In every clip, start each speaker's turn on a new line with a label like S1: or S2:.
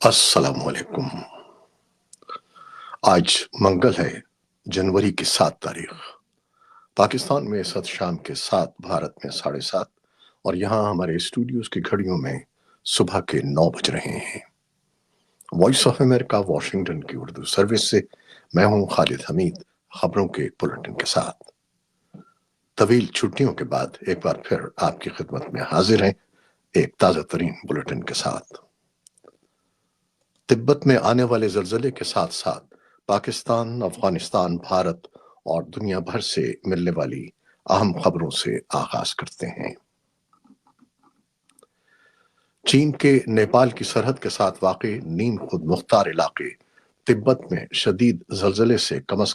S1: अस्सलाम वालेकुम। आज मंगल है, जनवरी की 7 तारीख। पाकिस्तान में इस वक्त शाम के 7, भारत में 7:30 और यहाँ हमारे स्टूडियोज की घड़ियों में सुबह के 9 बज रहे हैं। वॉइस ऑफ अमेरिका वॉशिंगटन की उर्दू सर्विस से मैं हूँ खालिद हमीद, खबरों के बुलेटिन के साथ। तवील छुट्टियों के बाद एक बार फिर आपकी खिदमत में हाजिर हैं एक ताज़ा तरीन बुलेटिन के साथ। तिब्बत में आने वाले जल्जले के साथ साथ पाकिस्तान, अफगानिस्तान, भारत और दुनिया भर से मिलने वाली अहम खबरों से आगाज करते हैं। चीन के नेपाल की सरहद के साथ वाक़ नीम खुद मुख्तार इलाके तिब्बत में शदीद जल्जले से कम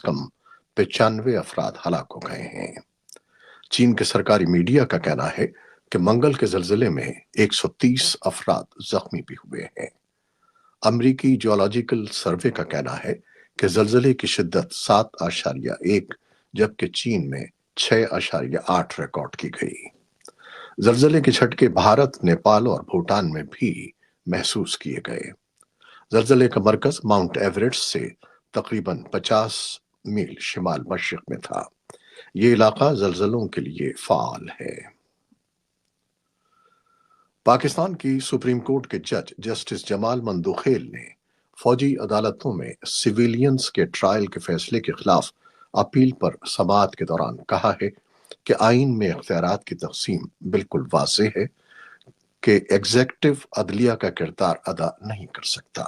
S1: 95 अफराद हलाक हो गए हैं। चीन के सरकारी मीडिया का कहना है कि मंगल के जल्जले में 130 अफराद जख्मी भी हुए हैं। अमरीकी जियोलॉजिकल सर्वे का कहना है कि जल्जले की शिद्दत 7.1 जबकि चीन में 6.8 रिकॉर्ड की गई। जल्जले के झटके भारत, नेपाल और भूटान में भी महसूस किए गए। जल्जले का मरकज माउंट एवरेस्ट से तकरीबन 50 मील शिमाल मशरिक में था। ये इलाका जल्जलों के लिए फाल है। पाकिस्तान की सुप्रीम कोर्ट के जज जस्टिस जमाल मंदोखेल ने फौजी अदालतों में सिविलियंस के ट्रायल के फैसले के खिलाफ अपील पर समाअत के दौरान कहा है कि आइन में इख्तियारात की तकसीम बिल्कुल वाज़ेह है कि एग्जेक्टिव अदलिया का किरदार अदा नहीं कर सकता।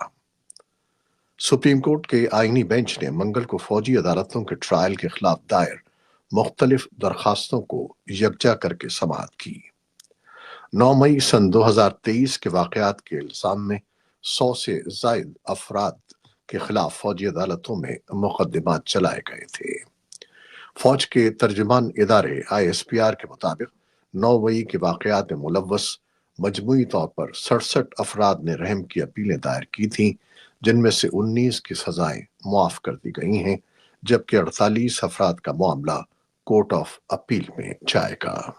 S1: सुप्रीम कोर्ट के आइनी बेंच ने मंगल को फौजी अदालतों के ट्रायल के खिलाफ दायर मुख्तलिफ दरखास्तों को यकजा करके समाअत की। 9 मई सन 2023 के वाकयात के इल्जाम में 100 से जायद अफराद के खिलाफ फौजी अदालतों में मुकदमात चलाए गए थे। फौज के तर्जुमान इदारे ISPR के मुताबिक 9 मई के वाकयात में मुलव्वस मजमूई तौर पर 67 अफराद ने रहम की अपीलें दायर की थीं, जिनमें से 19 की सजाएं मुआफ कर दी गई हैं, जबकि 48 अफराद का मामला कोर्ट ऑफ अपील में जाएगा।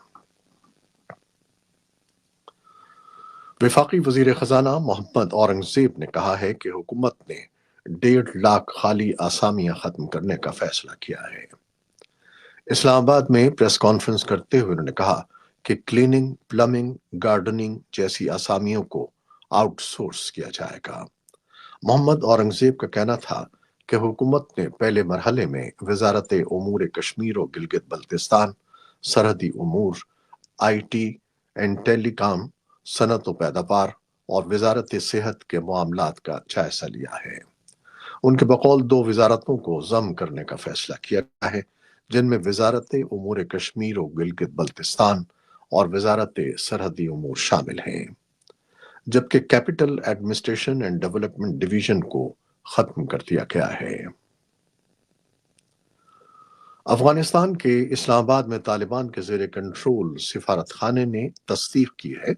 S1: वफाकी वजीर खजाना मोहम्मद औरंगजेब ने कहा है कि हुकूमत ने 1.5 लाख खाली आसामियां खत्म करने का फैसला किया है। इस्लामाबाद में प्रेस कॉन्फ्रेंस करते हुए उन्होंने कहा कि क्लीनिंग, प्लम्बिंग, गार्डनिंग जैसी आसामियों को आउटसोर्स किया जाएगा। मोहम्मद औरंगजेब का कहना था कि हुकूमत ने पहले मरहले में वजारत उमूर कश्मीर और गिलगित बल्तिस्तान, सरहदी उमूर, IT एंड टेलीकॉम, सनत व पैदावार और वजारत सेहत के मामलात का जायजा लिया है। उनके बकौल 2 वजारतों को जम करने का फैसला किया गया है, जिनमें वजारत उमूर कश्मीर और गिलगित बल्तिस्तान और वजारत सरहदी उमूर शामिल हैं, जबकि capital administration and development division को खत्म कर दिया गया है। अफगानिस्तान के इस्लामाबाद में तालिबान के जेर कंट्रोल सिफारत खाने ने तस्दीक की है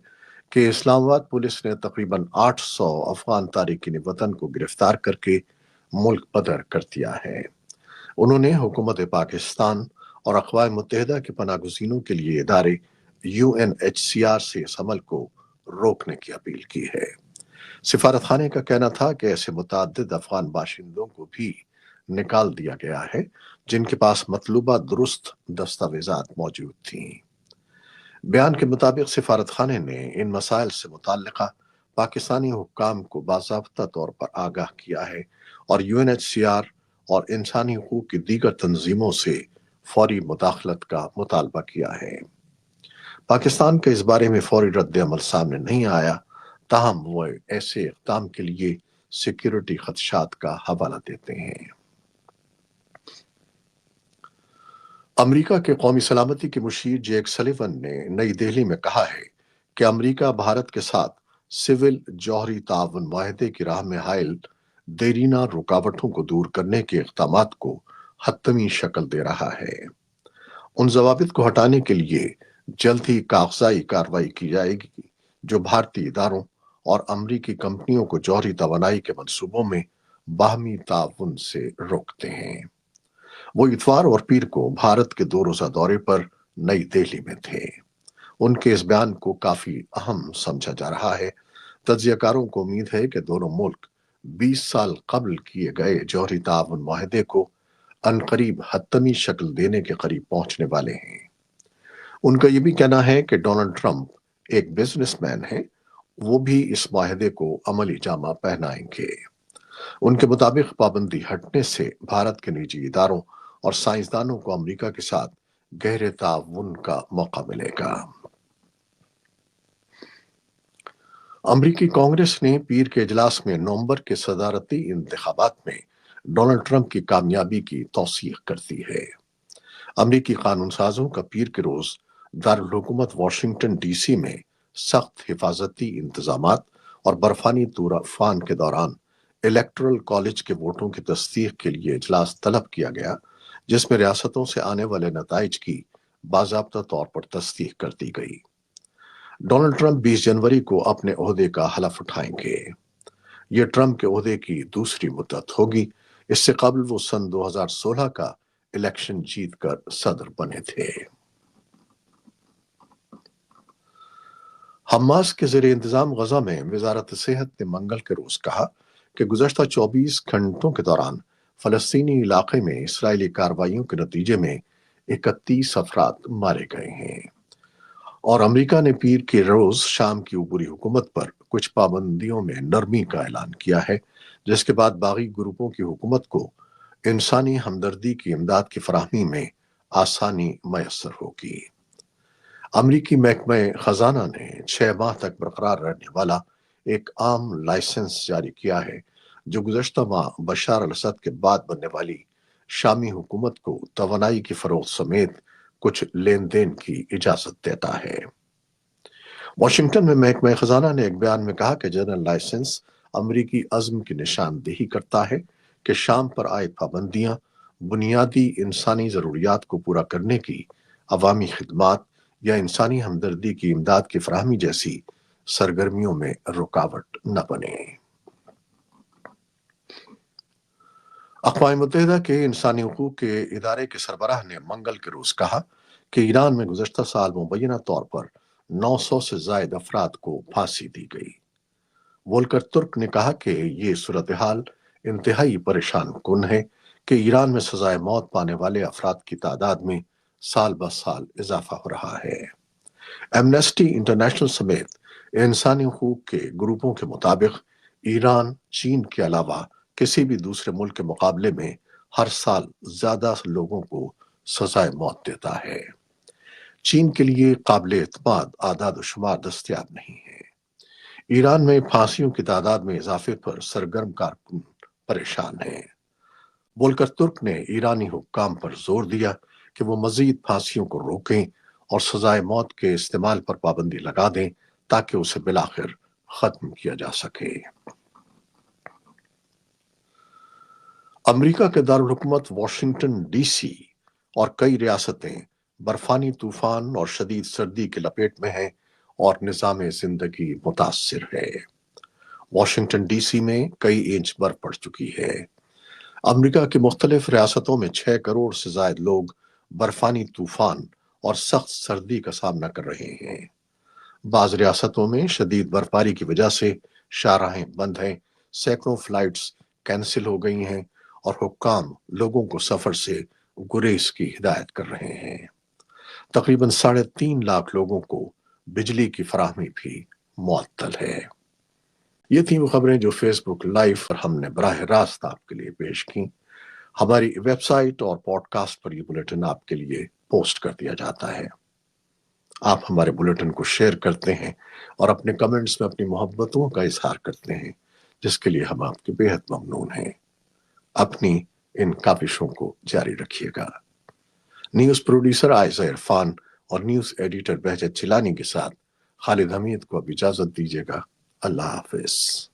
S1: कि इस्लामाबाद पुलिस ने तकरीबन 800 अफगान तारिकीन वतन को गिरफ्तार करके मुल्क बदर कर दिया है। उन्होंने हुकूमत पाकिस्तान और अक़वाम मुत्तहिदा के पनाहगज़ीनों के लिए इदारे UNHCR से इस अमल को रोकने की अपील की है। सिफारत खाने का कहना था कि ऐसे मुतअद्दिद अफगान बाशिंदों को भी निकाल दिया गया है जिनके पास मतलूबा दुरुस्त दस्तावेजात मौजूद थीं। बयान के मुताबिक सिफारत खाने ने इन मसाइल से मुताल्लिका पाकिस्तानी हुक्काम को बाज़ाब्ता तौर पर आगाह किया है और UNHCR और इंसानी हकूक की दीगर तंजीमों से फौरी मुदाखलत का मुतालबा किया है। पाकिस्तान के इस बारे में फौरी रद्द अमल सामने नहीं आया, ताहम वो ऐसे इक़दाम के लिए सिक्योरिटी खदशात का हवाला देते हैं। अमरीका के कौमी सलामती के मुशीर जेक सलिवन ने नई दिल्ली में कहा है कि अमरीका भारत के साथ सिविल जौहरी ताउन माहदे की राह में हायल देरीना रुकावटों को दूर करने के इक़दामात को हतमी शक्ल दे रहा है। उन जवाबित को हटाने के लिए जल्द ही कागजाई कार्रवाई की जाएगी जो भारतीय इदारों और अमरीकी कंपनियों को जौहरी तवानाई के मंसूबों में बाहमी ताउन से रोकते हैं। वो इतवार और पीर को भारत के 2 रोजा दौरे पर नई दिल्ली में थे। उनके इस बयान को काफी अहम समझा जा रहा है تجزیہ کاروں کو امید ہے کہ دونوں ملک 20 سال قبل کیے گئے جوہری تعاون معاہدے کو عنقریب حتمی شکل دینے کے قریب پہنچنے والے ہیں۔ ان کا یہ بھی کہنا ہے کہ ڈونلڈ ٹرمپ ایک بزنس مین ہے، وہ بھی اس معاہدے کو عملی جامہ پہنائیں گے۔ ان کے مطابق پابندی ہٹنے سے بھارت کے نجی اداروں اور سائنسدانوں کو امریکہ کے ساتھ گہرے تعاون کا موقع ملے گا۔ امریکی کانگریس نے پیر کے اجلاس میں نومبر کے صدارتی انتخابات میں ڈونلڈ ٹرمپ کی کامیابی کی توثیق کر دی ہے۔ امریکی قانون سازوں کا پیر کے روز دارالحکومت واشنگٹن ڈی سی میں سخت حفاظتی انتظامات اور برفانی طوفان کے دوران الیکٹورل کالج کے ووٹوں کی تصدیق کے لیے اجلاس طلب کیا گیا، جس میں ریاستوں سے آنے والے نتائج کی باضابطہ طور پر تصدیق کر دی گئی۔ ڈونلڈ ٹرمپ 20 جنوری کو اپنے عہدے کا حلف اٹھائیں گے۔ یہ ٹرمپ کے عہدے کی دوسری مدت ہوگی۔ اس سے قبل وہ سن 2016 کا الیکشن جیت کر صدر بنے تھے۔ حماس کے زیر انتظام غزہ میں وزارت صحت نے منگل کے روز کہا کہ گزشتہ 24 گھنٹوں کے دوران فلسطینی علاقے میں اسرائیلی کارروائیوں کے نتیجے میں 31 افراد مارے گئے ہیں، اور امریکہ نے پیر کے روز شام کی عبوری حکومت پر کچھ پابندیوں میں نرمی کا اعلان کیا ہے، جس کے بعد باغی گروپوں کی حکومت کو انسانی ہمدردی کی امداد کی فراہمی میں آسانی میسر ہوگی۔ امریکی محکمہ خزانہ نے 6 ماہ تک برقرار رہنے والا ایک عام لائسنس جاری کیا ہے، جو گزشتہ ماہ بشار الاسد کے بعد بننے والی شامی حکومت کو توانائی کی فروخت سمیت کچھ لین دین کی اجازت دیتا ہے۔ واشنگٹن میں محکمہ خزانہ نے ایک بیان میں کہا کہ جنرل لائسنس امریکی عزم کی نشاندہی کرتا ہے کہ شام پر عائد پابندیاں بنیادی انسانی ضروریات کو پورا کرنے کی، عوامی خدمات یا انسانی ہمدردی کی امداد کی فراہمی جیسی سرگرمیوں میں رکاوٹ نہ بنے۔ اقوام متحدہ کے انسانی حقوق کے ادارے کے سربراہ نے منگل کے روز کہا کہ ایران میں گزشتہ سال مبینہ طور پر 900 سے زائد افراد کو پھانسی دی گئی۔ وولکر ترک نے کہا کہ یہ صورتحال انتہائی پریشان کن ہے کہ ایران میں سزائے موت پانے والے افراد کی تعداد میں سال بہ سال اضافہ ہو رہا ہے۔ ایمنسٹی انٹرنیشنل سمیت انسانی حقوق کے گروپوں کے مطابق ایران چین کے علاوہ کسی بھی دوسرے ملک کے مقابلے میں ہر سال زیادہ لوگوں کو سزائے موت دیتا ہے۔ چین کے لیے قابل اعتماد اعداد و شمار دستیاب نہیں ہے۔ ایران میں پھانسیوں کی تعداد میں اضافے پر سرگرم کارکن پریشان ہیں۔ بولکر ترک نے ایرانی حکام پر زور دیا کہ وہ مزید پھانسیوں کو روکیں اور سزائے موت کے استعمال پر پابندی لگا دیں تاکہ اسے بالآخر ختم کیا جا سکے۔ امریکہ کے دارالحکومت واشنگٹن ڈی سی اور کئی ریاستیں برفانی طوفان اور شدید سردی کی لپیٹ میں ہیں اور نظام زندگی متاثر ہے۔ واشنگٹن ڈی سی میں کئی انچ برف پڑ چکی ہے۔ امریکہ کی مختلف ریاستوں میں 6 کروڑ سے زائد لوگ برفانی طوفان اور سخت سردی کا سامنا کر رہے ہیں۔ بعض ریاستوں میں شدید برفباری کی وجہ سے شاہراہیں بند ہیں، سینکڑوں فلائٹس کینسل ہو گئی ہیں اور حکام لوگوں کو سفر سے گریز کی ہدایت کر رہے ہیں۔ تقریباً 3.5 لاکھ لوگوں کو بجلی کی فراہمی بھی معطل ہے۔ یہ تھیں وہ خبریں جو فیس بک لائیو پر ہم نے براہ راست آپ کے لیے پیش کی۔ ہماری ویب سائٹ اور پوڈ کاسٹ پر یہ بلیٹن آپ کے لیے پوسٹ کر دیا جاتا ہے۔ آپ ہمارے بلیٹن کو شیئر کرتے ہیں اور اپنے کمنٹس میں اپنی محبتوں کا اظہار کرتے ہیں، جس کے لیے ہم آپ کے بے حد ممنون ہیں۔ اپنی ان کاوشوں کو جاری رکھیے گا۔ نیوز پروڈیوسر عائزہ عرفان اور نیوز ایڈیٹر بہجت چیلانی کے ساتھ خالد حمید کو اب اجازت دیجیے گا۔ اللہ حافظ۔